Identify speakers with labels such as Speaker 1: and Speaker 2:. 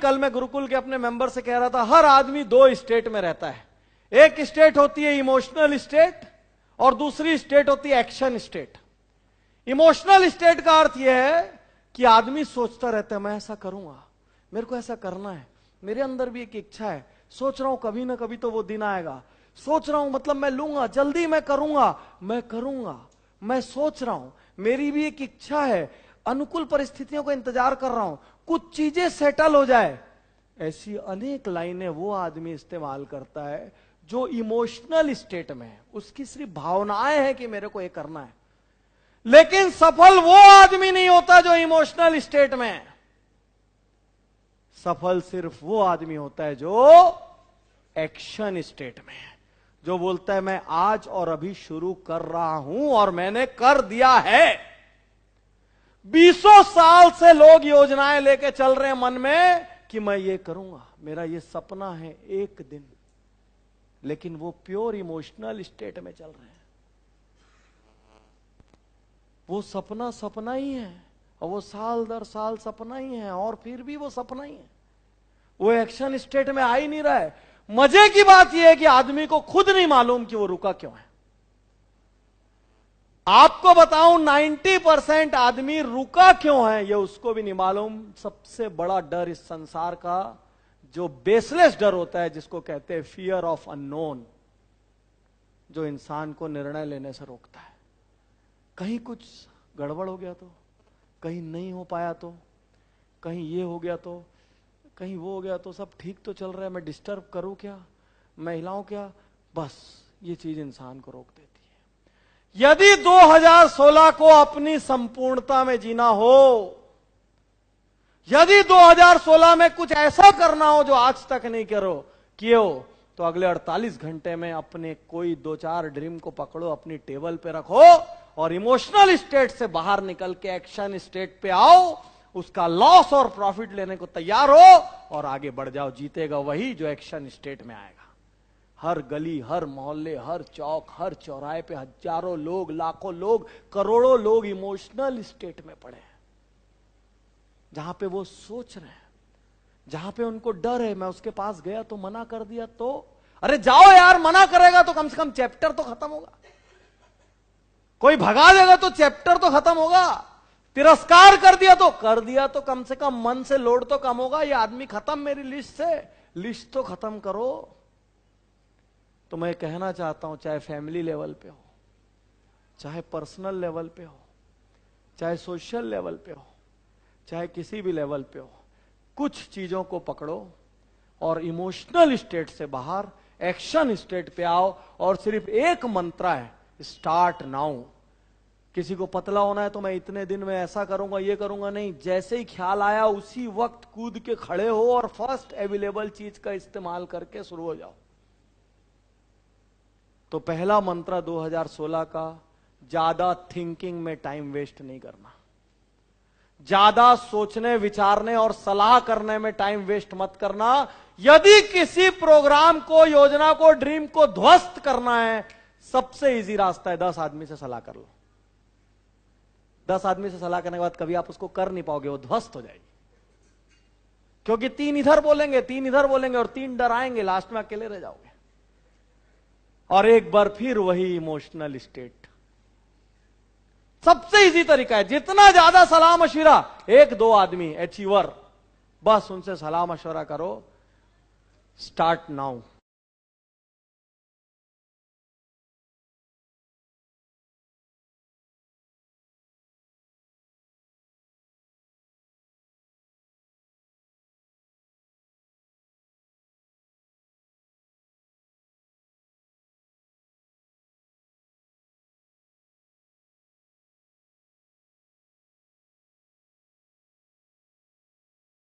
Speaker 1: कल मैं गुरुकुल के अपने मेंबर से कह रहा था, हर आदमी दो स्टेट में रहता है। एक स्टेट होती है इमोशनल स्टेट और दूसरी स्टेट होती है एक्शन स्टेट। इमोशनल स्टेट का अर्थ यह है कि आदमी सोचता रहता है मैं ऐसा करूंगा, मेरे को ऐसा करना है, मेरे अंदर भी एक इच्छा है, सोच रहा हूं कभी ना कभी तो वो दिन आएगा, सोच रहा हूं मतलब मैं लूंगा, जल्दी मैं करूंगा, मैं सोच रहा हूं, मेरी भी एक इच्छा है, अनुकूल परिस्थितियों का इंतजार कर रहा हूं, कुछ चीजें सेटल हो जाए। ऐसी अनेक लाइनें वो आदमी इस्तेमाल करता है जो इमोशनल स्टेट में है। उसकी सिर्फ भावनाएं हैं कि मेरे को ये करना है। लेकिन सफल वो आदमी नहीं होता जो इमोशनल स्टेट में है। सफल सिर्फ वो आदमी होता है जो एक्शन स्टेट में है, जो बोलता है मैं आज और अभी शुरू कर रहा हूं और मैंने कर दिया है। 20 साल से लोग योजनाएं लेके चल रहे हैं मन में कि मैं ये करूंगा, मेरा ये सपना है एक दिन, लेकिन वो प्योर इमोशनल स्टेट में चल रहे हैं। वो सपना सपना ही है और वो साल दर साल सपना ही है और फिर भी वो सपना ही है, वो एक्शन स्टेट में आ ही नहीं रहा है। मजे की बात यह है कि आदमी को खुद नहीं मालूम कि वो रुका क्यों है। आपको बताऊं 90% आदमी रुका क्यों है ये उसको भी नहीं मालूम। सबसे बड़ा डर इस संसार का जो बेसलेस डर होता है, जिसको कहते हैं फियर ऑफ अननोन, जो इंसान को निर्णय लेने से रोकता है। कहीं कुछ गड़बड़ हो गया तो, कहीं नहीं हो पाया तो, कहीं ये हो गया तो, कहीं वो हो गया तो, सब ठीक तो चल रहा है, मैं डिस्टर्ब करूं क्या, मैं हिलाऊं क्या, बस ये चीज इंसान को रोक देती है। यदि 2016 को अपनी संपूर्णता में जीना हो, यदि 2016 में कुछ ऐसा करना हो जो आज तक नहीं किए हो, तो अगले 48 घंटे में अपने कोई 2-4 ड्रीम को पकड़ो, अपनी टेबल पे रखो और इमोशनल स्टेट से बाहर निकल के एक्शन स्टेट पे आओ, उसका लॉस और प्रॉफिट लेने को तैयार हो और आगे बढ़ जाओ। जीतेगा वही जो एक्शन स्टेट में आएगा। हर गली, हर मोहल्ले, हर चौक, हर चौराहे पे हजारों लोग, लाखों लोग, करोड़ों लोग इमोशनल स्टेट में पड़े हैं, जहां पे वो सोच रहे हैं, जहां पे उनको डर है मैं उसके पास गया तो मना कर दिया तो, अरे जाओ यार, मना करेगा तो कम से कम चैप्टर तो खत्म होगा, कोई भगा देगा तो चैप्टर तो खत्म होगा, तिरस्कार कर दिया तो कम से कम मन से लोड तो कम होगा, ये आदमी खत्म मेरी लिस्ट से, लिस्ट तो खत्म करो। तो मैं कहना चाहता हूं, चाहे फैमिली लेवल पे हो, चाहे पर्सनल लेवल पे हो, चाहे सोशल लेवल पे हो, चाहे किसी भी लेवल पे हो, कुछ चीजों को पकड़ो और इमोशनल स्टेट से बाहर एक्शन स्टेट पे आओ। और सिर्फ एक मंत्र है, स्टार्ट नाउ। किसी को पतला होना है तो मैं इतने दिन में ऐसा करूंगा, ये करूंगा, नहीं, जैसे ही ख्याल आया उसी वक्त कूद के खड़े हो और फर्स्ट अवेलेबल चीज का इस्तेमाल करके शुरू हो जाओ। तो पहला मंत्र 2016 का, ज्यादा थिंकिंग में टाइम वेस्ट नहीं करना, ज्यादा सोचने विचारने और सलाह करने में टाइम वेस्ट मत करना। यदि किसी प्रोग्राम को, योजना को, ड्रीम को ध्वस्त करना है, सबसे इजी रास्ता है 10 आदमी से सलाह कर लो। 10 आदमी से सलाह करने के बाद कभी आप उसको कर नहीं पाओगे, वो ध्वस्त हो जाएगी, क्योंकि 3 इधर बोलेंगे, 3 इधर बोलेंगे और 3 डराएंगे, लास्ट में अकेले रह जाओगे। और एक बार फिर वही इमोशनल स्टेट। सबसे इजी तरीका है, जितना ज्यादा सलाह मशविरा, 1-2 आदमी अचीवर, बस उनसे सलाह मशवरा करो। Start now.